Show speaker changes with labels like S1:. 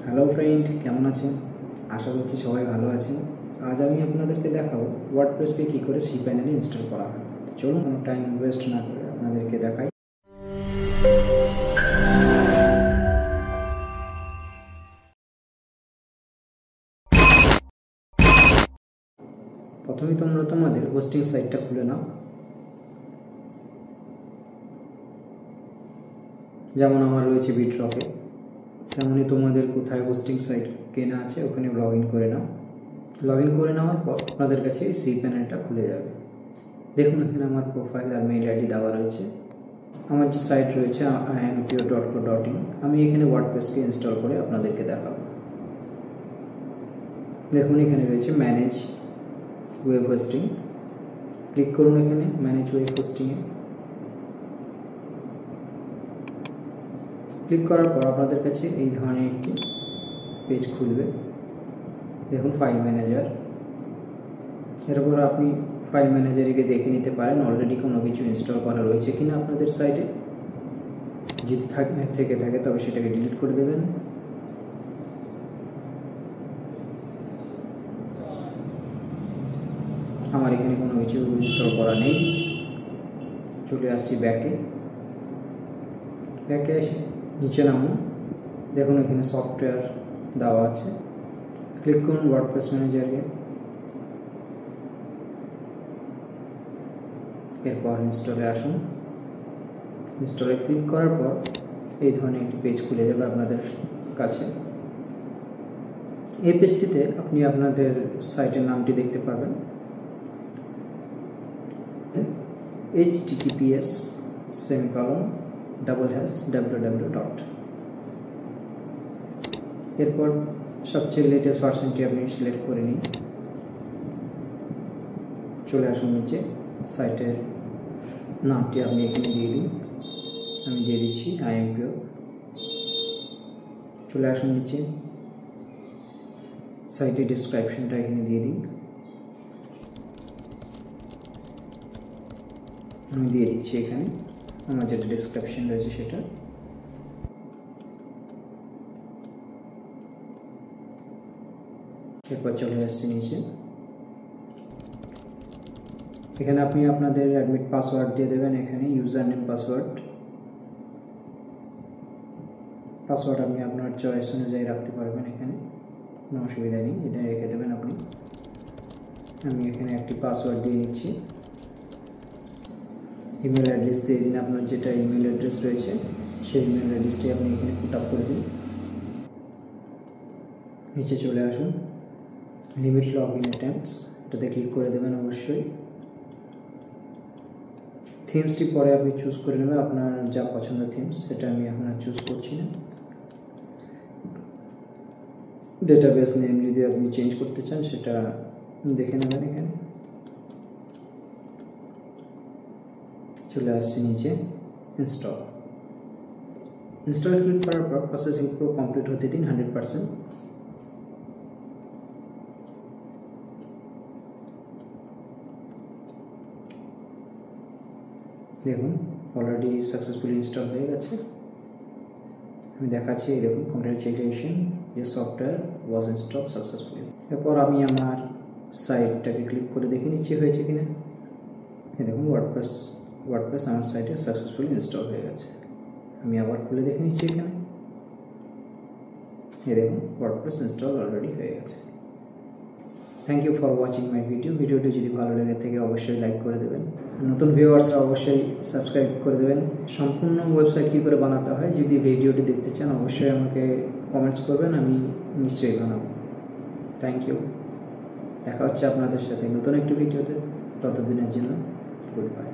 S1: Hello friend, কেমন আছেন? আশা করছি সবাই ভালো আছেন। আজ আমি আপনাদেরকে দেখাবো ওয়ার্ডপ্রেসকে কী করে সি প্যানেলে ইনস্টল করা হয়। চলুন কোনো টাইম ওয়েস্ট না করে আপনাদেরকে দেখাই। প্রথমে তোমরা তোমাদের হোস্টিং সাইটটা খুলে নাও। যেমন আমার রয়েছে বিটরকে, তেমনই তোমাদের কোথায় হোস্টিং সাইট কেনা আছে ওখানে লগ ইন করে নাও। লগ ইন করে নেওয়ার পর আপনাদের কাছে এই সি প্যানেলটা খুলে যাবে। দেখুন এখানে আমার প্রোফাইল আর মেইল আইডি দেওয়া রয়েছে। আমার যে সাইট রয়েছে impure.co.in, আমি এখানে ওয়ার্ডপ্রেসকে ইনস্টল করে আপনাদেরকে দেখাবো। দেখুন এখানে রয়েছে ম্যানেজ ওয়েব হোস্টিং। ক্লিক করুন এখানে ম্যানেজ ওয়েব হোস্টিংয়ে। ক্লিক করার পর আপনাদের কাছে এই ধরনের একটি পেজ খুলবে। দেখুন ফাইল ম্যানেজার। এরপর আপনি ফাইল ম্যানেজারে দেখে নিতে পারেন অলরেডি কোনো কিছু ইনস্টল করা রয়েছে কিনা আপনাদের সাইটে। যদি থেকে থাকে তবে সেটাকে ডিলিট করে দেবেন। আমার এখানে কোনো কিছু ইনস্টল করা নেই। চলে আসছি ব্যাকে এসে নিচে নামুন। দেখুন এখানে সফটওয়্যার দেওয়া আছে। ক্লিক করুন ওয়ার্ডপ্রেস ম্যানেজারে। এরপর ইনস্টলে আসুন। ইনস্টলে ক্লিক করার পর এই ধরনের একটি পেজ খুলে যাবে আপনাদের কাছে। এই পেজটিতে আপনি আপনাদের সাইটের নামটি দেখতে পাবেন, https://www. এরপর সবচেয়ে লেটেস্ট ভার্সনটি আপনি সিলেক্ট করে নিন। চলে আসুন নিচে, সাইটের নামটি আপনি এখানে দিয়ে দিন। আমি দিয়ে দিচ্ছি impure। চলে আসুন নিচে, সাইটের ডিসক্রিপশনটা এখানে দিয়ে দিন। আমি দিয়ে দিচ্ছি এখানে আমার যেটা ডিসক্রিপশন রয়েছে সেটা। এরপর চলে আসছি নিচে। এখানে আপনি আপনাদের অ্যাডমিট পাসওয়ার্ড দিয়ে দেবেন। এখানে ইউজার নেম পাসওয়ার্ড আপনি আপনার চয়েস অনুযায়ী রাখতে পারবেন। এখানে কোনো অসুবিধা নেই, এটা রেখে দেবেন আপনি। আমি এখানে একটি পাসওয়ার্ড দিয়ে নিচ্ছি। ইমেল অ্যাড্রেস দিয়ে দিন। আপনার যেটা ইমেল অ্যাড্রেস রয়েছে সেই ইমেল অ্যাড্রেসটি আপনি এখানে পুট আপ করে দিন। নিচে চলে আসুন, লিমিট লগ ইন অ্যাটেম্পটস, এটাতে ক্লিক করে দেবেন অবশ্যই। থিমসটি পরে আপনি চুজ করে নেবেন, আপনার যা পছন্দ থিমস সেটা আমি এখন আর চুজ করছি না। ডেটাবেস নেম যদি আপনি চেঞ্জ করতে চান সেটা দেখে নেবেন। এখানে চলে আসছি নিচে, ইনস্টল ক্লিক করার পর প্রসেসিং পুরো কমপ্লিট হতে দিন 100%। দেখুন অলরেডি সাকসেসফুলি ইনস্টল হয়ে গেছে। আমি দেখাচ্ছি, দেখুন congratulation, your software was install successfully. এরপর আমি আমার সাইটটাকে ক্লিক করে দেখে নিচ্ছি হয়েছে কিনা। দেখুন ওয়ার্ডপ্রেস আমার সাইটে সাকসেসফুলি ইনস্টল হয়ে গেছে। আমি আবার খুলে দেখে নিচ্ছি এখানে। দেখুন ওয়ার্ডপ্রেস ইনস্টল অলরেডি হয়ে গেছে। Thank you for watching my ভিডিওটি যদি ভালো লেগে থাকে অবশ্যই লাইক করে দেবেন। নতুন ভিউয়ার্সরা অবশ্যই সাবস্ক্রাইব করে দেবেন। সম্পূর্ণ ওয়েবসাইট কী করে বানাতে হয় যদি ভিডিওটি দেখতে চান অবশ্যই আমাকে কমেন্টস করবেন, আমি নিশ্চয়ই বানাবো। Thank you. দেখা হচ্ছে আপনাদের সাথে নতুন একটি ভিডিওতে। ততদিনের জন্য গুড বাই।